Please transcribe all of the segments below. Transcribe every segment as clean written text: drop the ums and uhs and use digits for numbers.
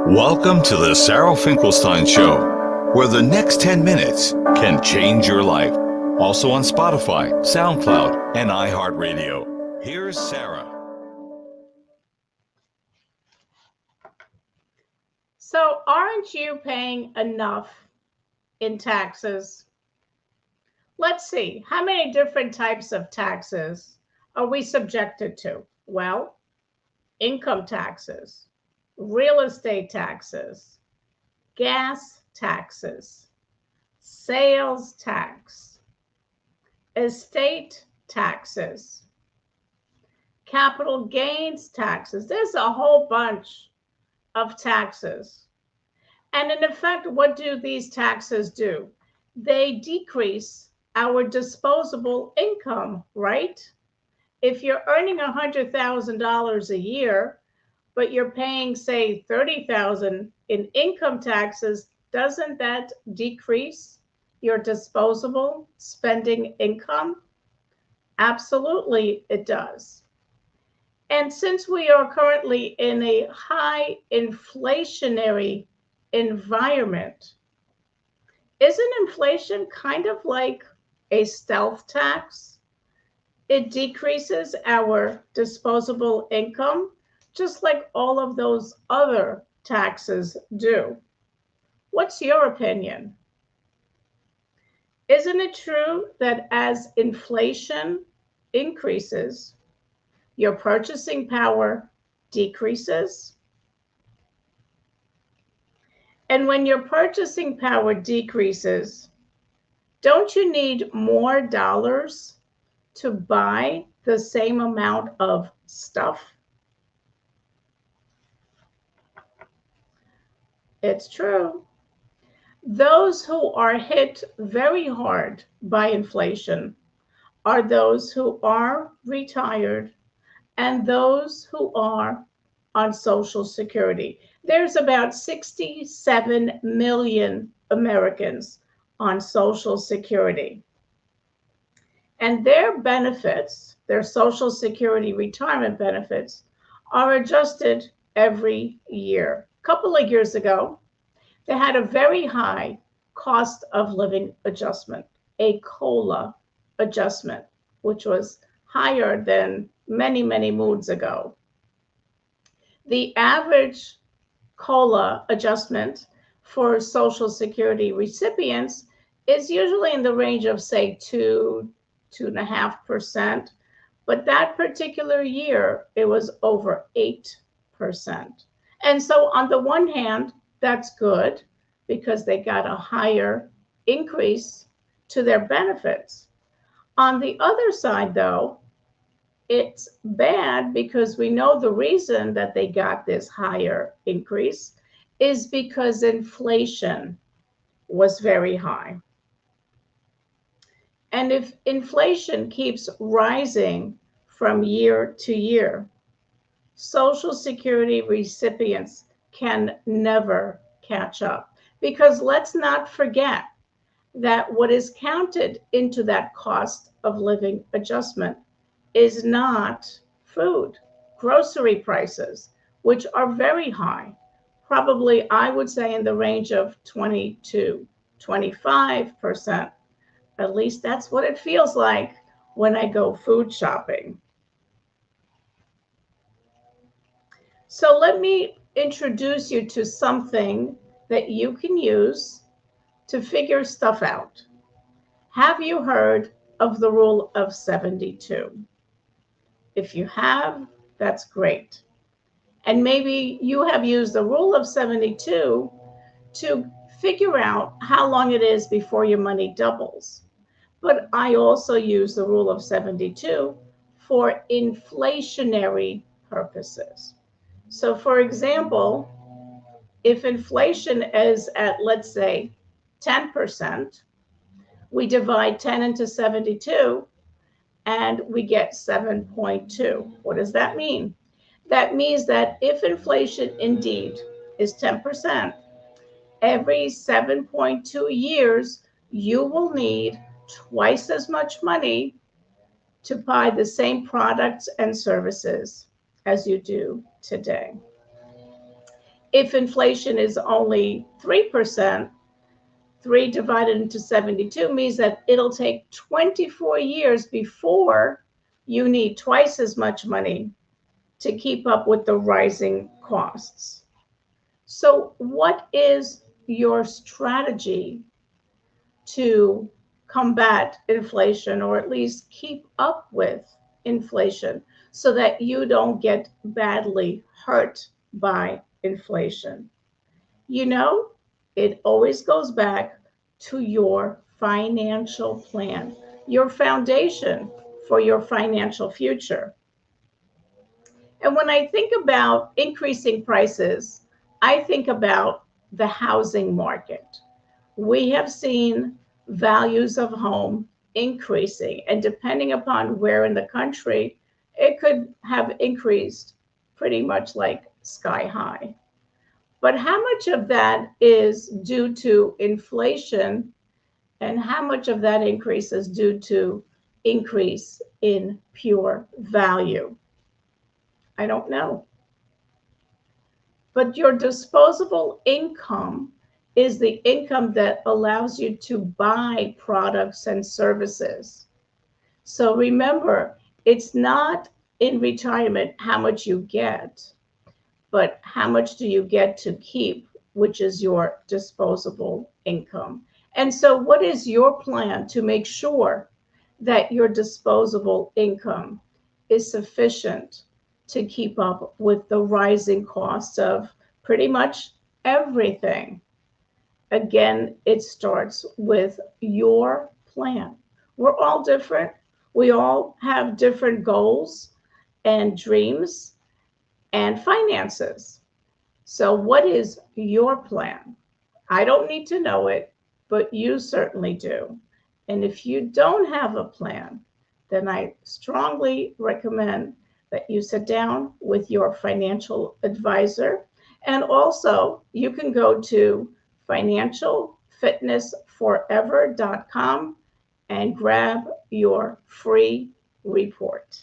Welcome to the Sarah Finkelstein Show, where the next 10 minutes can change your life. Also on Spotify, SoundCloud, and iHeartRadio. Here's Sarah. So, aren't you paying enough in taxes? Let's see, how many different types of taxes are we subjected to? Well, income taxes, real estate taxes, gas taxes, sales tax, estate taxes, capital gains taxes. There's a whole bunch of taxes. And in effect, what do these taxes do? They decrease our disposable income, right? If you're earning $100,000 a year, but you're paying, say, $30,000 in income taxes, doesn't that decrease your disposable spending income? Absolutely, it does. And since we are currently in a high inflationary environment, isn't inflation kind of like a stealth tax? It decreases our disposable income, just like all of those other taxes do. What's your opinion? Isn't it true that as inflation increases, your purchasing power decreases? And when your purchasing power decreases, don't you need more dollars to buy the same amount of stuff? It's true. Those who are hit very hard by inflation are those who are retired and those who are on Social Security. There's about 67 million Americans on Social Security. And their benefits, their Social Security retirement benefits, are adjusted every year. A couple of years ago, they had a very high cost of living adjustment, a COLA adjustment, which was higher than many, many moons ago. The average COLA adjustment for Social Security recipients is usually in the range of, say, 2.5%. But that particular year, it was over 8%. And so, on the one hand, that's good because they got a higher increase to their benefits. On the other side, though, it's bad because we know the reason that they got this higher increase is because inflation was very high. And if inflation keeps rising from year to year, Social Security recipients can never catch up. Because let's not forget that what is counted into that cost of living adjustment is not food, grocery prices, which are very high. Probably, I would say, in the range of 20 to 25%. At least that's what it feels like when I go food shopping. So let me introduce you to something that you can use to figure stuff out. Have you heard of the rule of 72? If you have, that's great. And maybe you have used the rule of 72 to figure out how long it is before your money doubles. But I also use the rule of 72 for inflationary purposes. So, for example, if inflation is at, let's say, 10%, we divide 10 into 72 and we get 7.2. What does that mean? That means that if inflation indeed is 10%, every 7.2 years, you will need twice as much money to buy the same products and services as you do today. if inflation is only 3%, 3 divided into 72 means that it'll take 24 years before you need twice as much money to keep up with the rising costs. So what is your strategy to combat inflation, or at least keep up with inflation, so that you don't get badly hurt by inflation? You know, it always goes back to your financial plan, your foundation for your financial future. And when I think about increasing prices, I think about the housing market. We have seen values of home increasing, and depending upon where in the country, it could have increased pretty much like sky high. But how much of that is due to inflation, and how much of that increase is due to increase in pure value? I don't know. But your disposable income is the income that allows you to buy products and services. So remember, it's not in retirement how much you get, but how much do you get to keep, which is your disposable income. And so what is your plan to make sure that your disposable income is sufficient to keep up with the rising costs of pretty much everything? Again, it starts with your plan. We're all different. We all have different goals and dreams and finances. So what is your plan? I don't need to know it, but you certainly do. And if you don't have a plan, then I strongly recommend that you sit down with your financial advisor. And also, you can go to financialfitnessforever.com and grab your free report.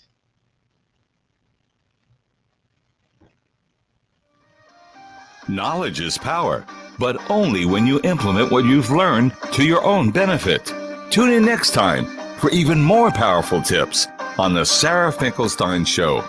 Knowledge is power, but only when you implement what you've learned to your own benefit. Tune in next time for even more powerful tips on The Sarah Finkelstein Show.